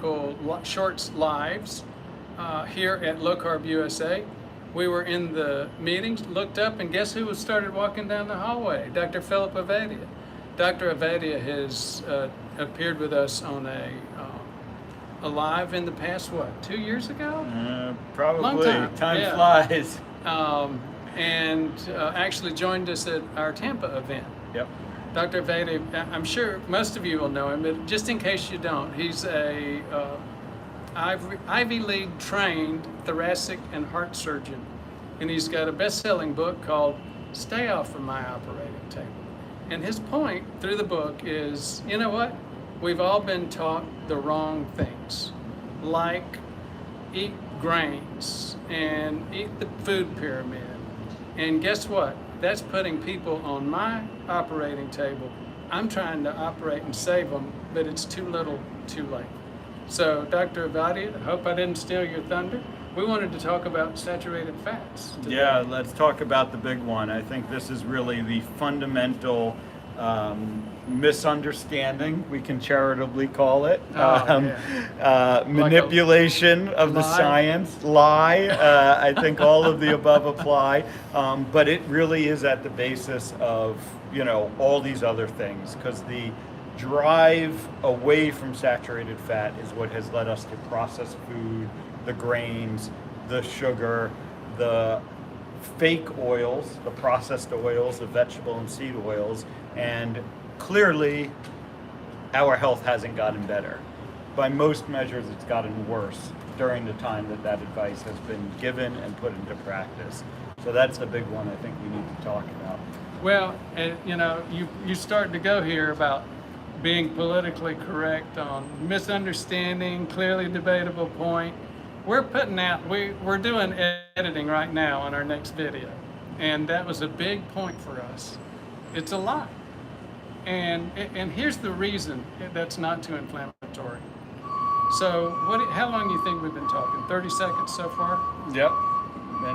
Medical Shorts Lives here at Low Carb USA. We were in the meetings, looked up, and guess who started walking down the hallway? Dr. Phillip Ovadia. Dr. Ovadia has appeared with us on a live in the past, what, 2 years ago? Probably. Long time. Time flies. And actually joined us at our Tampa event. Yep. Dr. Ovadia, I'm sure most of you will know him, but just in case you don't, he's a Ivy League trained thoracic and heart surgeon. And he's got a best-selling book called Stay Off of My Operating Table. And his point through the book is, you know what? We've all been taught the wrong things, like eat grains and eat the food pyramid. And guess what? That's putting people on my operating table. I'm trying to operate and save them, but it's too little, too late. So, Dr. Ovadia, I hope I didn't steal your thunder. We wanted to talk about saturated fats today. Yeah, let's talk about the big one. I think this is really the fundamental misunderstanding, we can charitably call it, manipulation of the science, lie. I think all of the above apply, but it really is at the basis of, you know, all these other things, because the drive away from saturated fat is what has led us to processed food, the grains, the sugar, the fake oils, the processed oils, the vegetable and seed oils, and clearly our health hasn't gotten better. By most measures, it's gotten worse during the time that that advice has been given and put into practice. So that's the big one I think we need to talk about. Well, you know, you start to go here about being politically correct on misunderstanding, clearly debatable point. We're putting out, we're doing editing right now on our next video. And that was a big point for us. It's a lie. And here's the reason that's not too inflammatory. So how long do you think we've been talking? 30 seconds so far? Yep.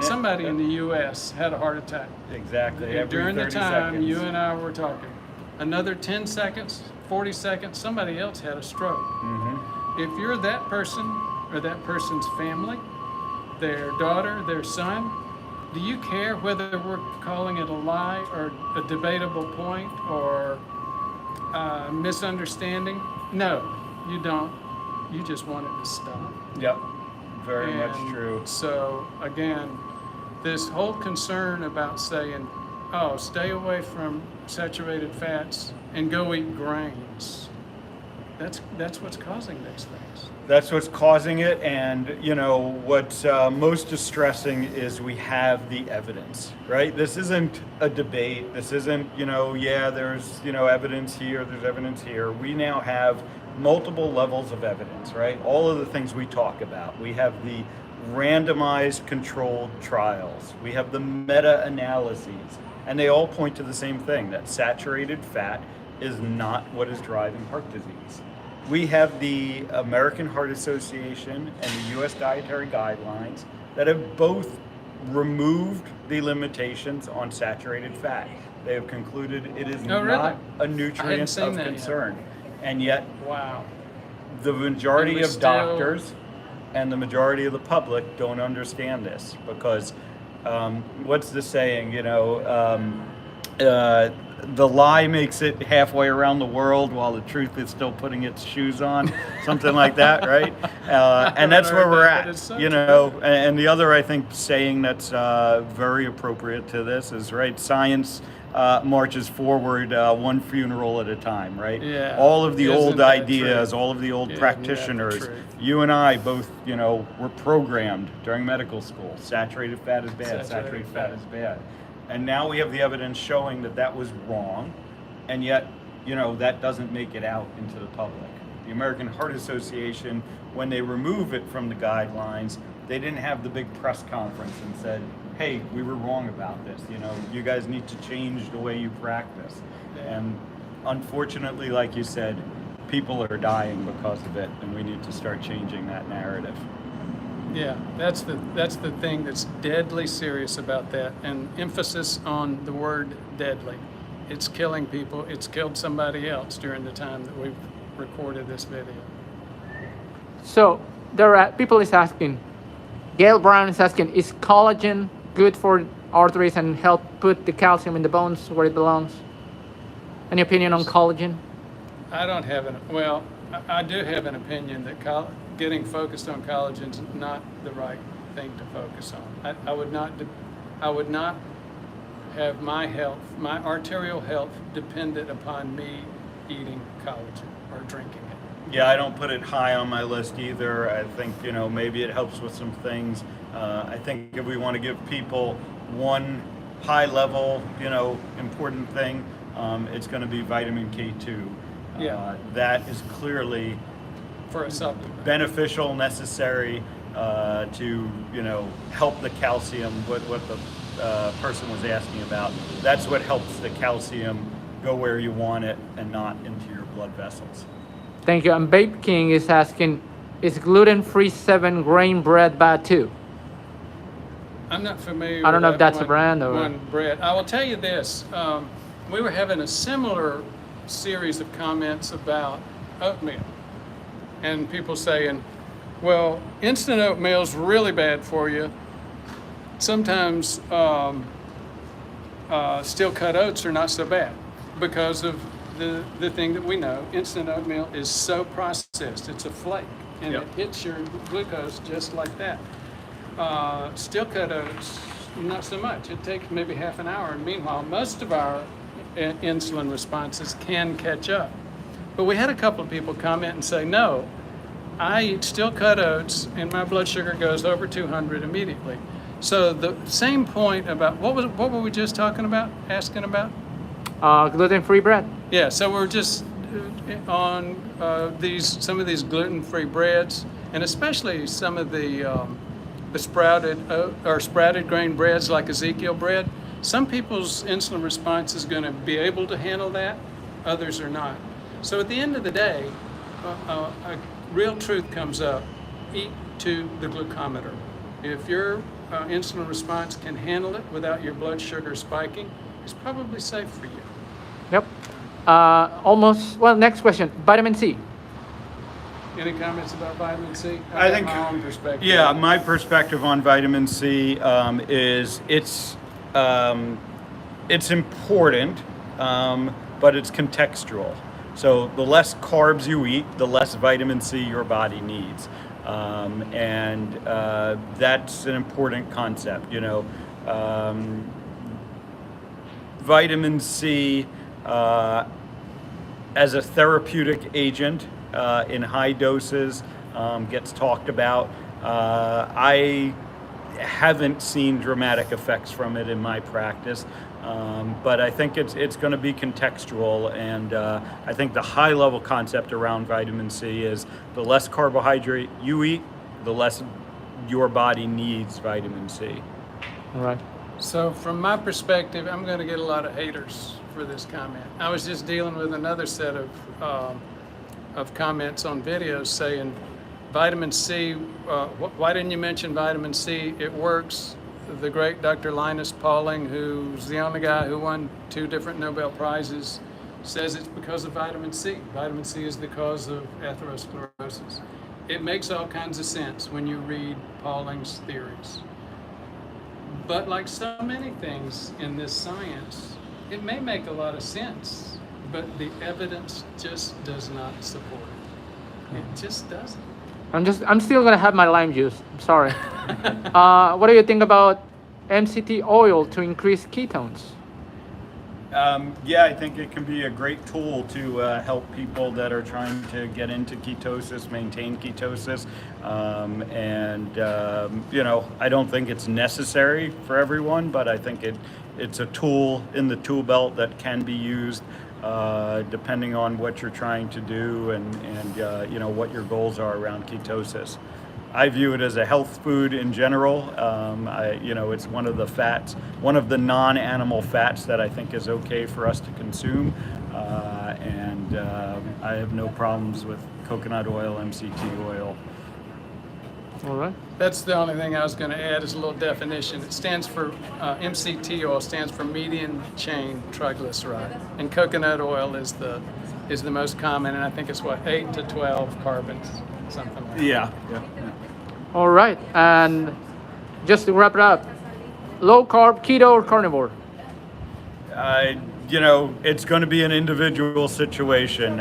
Somebody in the US had a heart attack. Exactly. During the time seconds. you and I were talking. Another 10 seconds, 40 seconds, somebody else had a stroke. Mm-hmm. If you're that person or that person's family, their daughter, their son, do you care whether we're calling it a lie or a debatable point or misunderstanding? No, you don't. You just want it to stop. Yep, very much true. So again, this whole concern about saying, oh, stay away from saturated fats and go eat grains, that's what's causing these things. That's what's causing it, and you know what's most distressing is we have the evidence, right? This isn't a debate. This isn't, you know, yeah, there's, you know, evidence here, there's evidence here. We now have multiple levels of evidence, right? All of the things we talk about. We have the randomized controlled trials. We have the meta-analyses, and they all point to the same thing, that saturated fat is not what is driving heart disease. We have the American Heart Association and the US Dietary Guidelines that have both removed the limitations on saturated fat. They have concluded it is not a nutrient of concern. And yet, wow, the majority of doctors and the majority of the public don't understand this, because what's the saying, you know, the lie makes it halfway around the world while the truth is still putting its shoes on, something like that, right? And that's where we're at, you know. And the other, I think, saying that's very appropriate to this is, right, science marches forward one funeral at a time, right? Yeah. All of the old ideas, true? all of the old practitioners, you and I both, you know, were programmed during medical school. Saturated fat is bad, saturated fat is bad. And now we have the evidence showing that that was wrong, and yet, you know, that doesn't make it out into the public. The American Heart Association, when they remove it from the guidelines, they didn't have the big press conference and said, hey, we were wrong about this, you know, you guys need to change the way you practice. And unfortunately, like you said, people are dying because of it, and we need to start changing that narrative. Yeah, that's the thing that's deadly serious about that, and emphasis on the word deadly. It's killing people. It's killed somebody else during the time that we've recorded this video. So there are people is asking, Gail Brown is asking, is collagen good for arteries and help put the calcium in the bones where it belongs? Any opinion on collagen? I don't have an, well, I do have an opinion that getting focused on collagen is not the right thing to focus on. I would not have my health, my arterial health dependent upon me eating collagen or drinking it. Yeah, I don't put it high on my list either. I think, maybe it helps with some things. I think if we want to give people one high level, important thing, it's going to be vitamin K2. Yeah. That is clearly For a supplement. beneficial, necessary to, help the calcium, what the person was asking about. That's what helps the calcium go where you want it and not into your blood vessels. Thank you. And Babe King is asking, is gluten-free 7-grain bread bad too? I'm not familiar I don't know with if that's a one- brand or... one bread. I will tell you this. We were having a similar series of comments about oatmeal. And people saying, well, instant oatmeal is really bad for you. Sometimes steel cut oats are not so bad because of the thing that we know. Instant oatmeal is so processed. It's a flake and Yep. it hits your glucose just like that. Steel cut oats, not so much. It takes maybe half an hour. And meanwhile, most of our insulin responses can catch up. But we had a couple of people comment and say, no, I eat steel cut oats and my blood sugar goes over 200 immediately. So the same point about, what were we just talking about, asking about? gluten-free bread. Yeah, so we're just on some of these gluten-free breads, and especially some of the sprouted grain breads like Ezekiel bread. Some people's insulin response is going to be able to handle that, others are not. So at the end of the day, a real truth comes up: eat to the glucometer. If your insulin response can handle it without your blood sugar spiking, it's probably safe for you. Yep. Next question. Vitamin C. Any comments about vitamin C? I think, my own perspective. yeah, my perspective on vitamin C is it's important, but it's contextual. So the less carbs you eat, the less vitamin C your body needs. And that's an important concept, Vitamin C as a therapeutic agent in high doses gets talked about. I haven't seen dramatic effects from it in my practice, but I think it's going to be contextual, and I think the high level concept around vitamin C is the less carbohydrate you eat, the less your body needs vitamin C. All right. So from my perspective, I'm going to get a lot of haters for this comment. I was just dealing with another set of comments on videos saying, vitamin C, why didn't you mention vitamin C? It works. The great Dr. Linus Pauling, who's the only guy who won 2 different Nobel Prizes, says it's because of vitamin C. Vitamin C is the cause of atherosclerosis. It makes all kinds of sense when you read Pauling's theories. But like so many things in this science, it may make a lot of sense, but the evidence just does not support it. It just doesn't. I'm still gonna have my lime juice. I'm sorry. What do you think about MCT oil to increase ketones? Yeah, I think it can be a great tool to help people that are trying to get into ketosis, maintain ketosis. I don't think it's necessary for everyone, but I think it's a tool in the tool belt that can be used depending on what you're trying to do and what your goals are around ketosis. I view it as a health food in general. It's one of the fats, one of the non-animal fats that I think is okay for us to consume. I have no problems with coconut oil, MCT oil. All right. That's the only thing I was going to add is a little definition. It stands for, MCT oil stands for medium chain triglyceride. And coconut oil is the most common, and I think it's 8 to 12 carbons. something like Yeah. All right, and just to wrap it up, low carb, keto, or carnivore? You know, it's going to be an individual situation.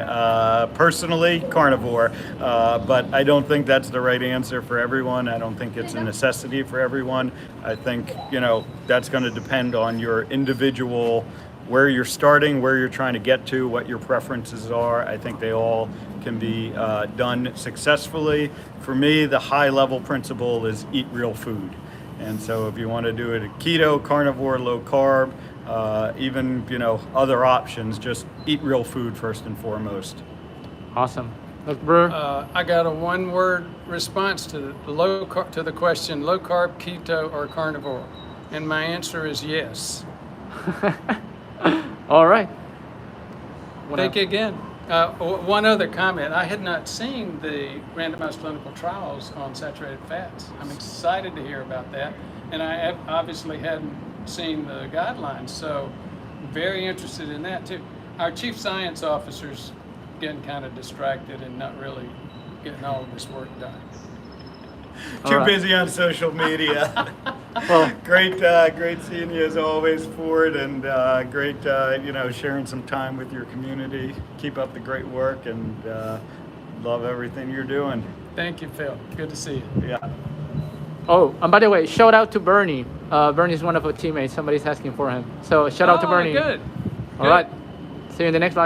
Personally, carnivore, but I don't think that's the right answer for everyone. I don't think it's a necessity for everyone. I think, you know, that's going to depend on your individual, where you're starting, where you're trying to get to, what your preferences are. I think they all can be done successfully. For me, the high level principle is eat real food. And so if you want to do it at keto, carnivore, low carb, even, you know, other options, just eat real food first and foremost. Awesome. Dr. Brewer? I got a one-word response to the question: low carb, keto, or carnivore, and my answer is yes. All right. Thank you again. One other comment: I had not seen the randomized clinical trials on saturated fats. I'm excited to hear about that, and I obviously hadn't seen the guidelines, so very interested in that too. Our chief science officer's getting kind of distracted and not really getting all of this work done. Too right. busy on social media. Well, Great seeing you as always, Ford, and great, you know, sharing some time with your community. Keep up the great work, and love everything you're doing. Thank you, Phil. Good to see you. Yeah. oh, and by the way, shout out to Bernie. Bernie's one of our teammates. Somebody's asking for him. So shout out to Bernie. Good. All right. See you in the next live.